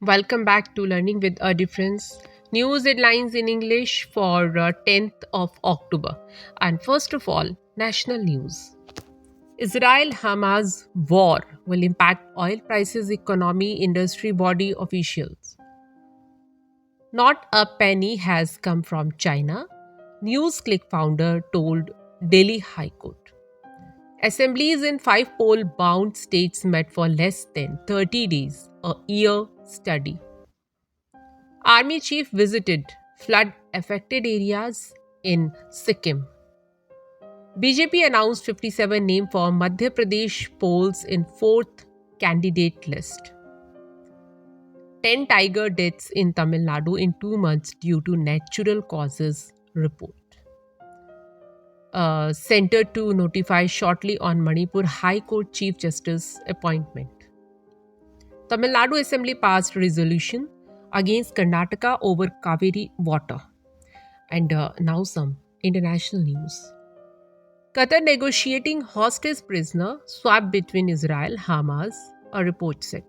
Welcome back to Learning with a Difference. News headlines in English for 10th of October. And first of all, national news. Israel Hamas war will impact oil prices, economy, industry body officials. Not a penny has come from China, NewsClick founder told Delhi High Court. Assemblies in five poll bound states met for less than 30 days, a year study. Army chief visited flood affected areas in Sikkim. BJP announced 57 names for Madhya Pradesh polls in fourth candidate list. 10 tiger deaths in Tamil Nadu in 2 months due to natural causes report. Center to notify shortly on Manipur High Court Chief Justice appointment. Tamil Nadu Assembly passed resolution against Karnataka over Kaveri water. And now some international news. Qatar negotiating hostage prisoner swap between Israel Hamas, a report said.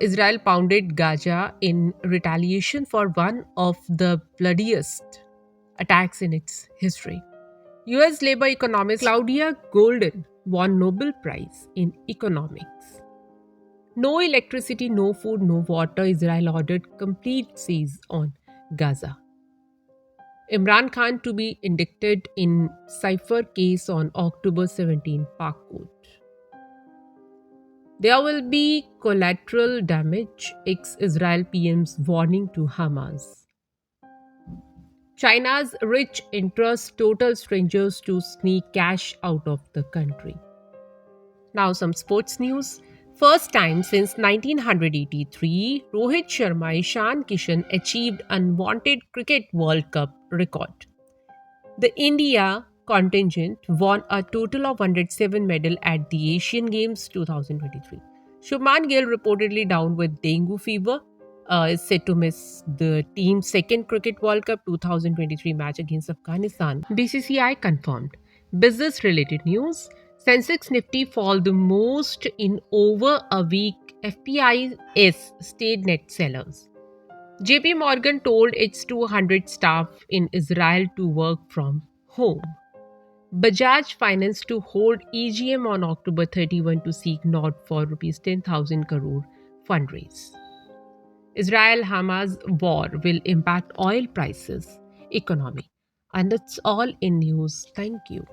Israel pounded Gaza in retaliation for one of the bloodiest attacks in its history. US labor economist Claudia Golden won Nobel Prize in Economics. No electricity, no food, no water. Israel ordered complete siege on Gaza. Imran Khan to be indicted in cipher case on October 17, Pak Court. There will be collateral damage, ex-Israel PM's warning to Hamas. China's rich interests total strangers to sneak cash out of the country. Now some sports news. First time since 1983, Rohit Sharma Ishan Kishan achieved unwanted Cricket World Cup record. The India contingent won a total of 107 medals at the Asian Games 2023. Shubman Gill reportedly down with dengue fever is set to miss the team's second Cricket World Cup 2023 match against Afghanistan. BCCI confirmed. Business related news. Sensex Nifty fall the most in over a week. FPIS stayed net sellers. JP Morgan told its 200 staff in Israel to work from home. Bajaj Finance to hold EGM on October 31 to seek nod for rupees 10,000 crore fundraise. Israel Hamas war will impact oil prices, economy. And that's all in news. Thank you.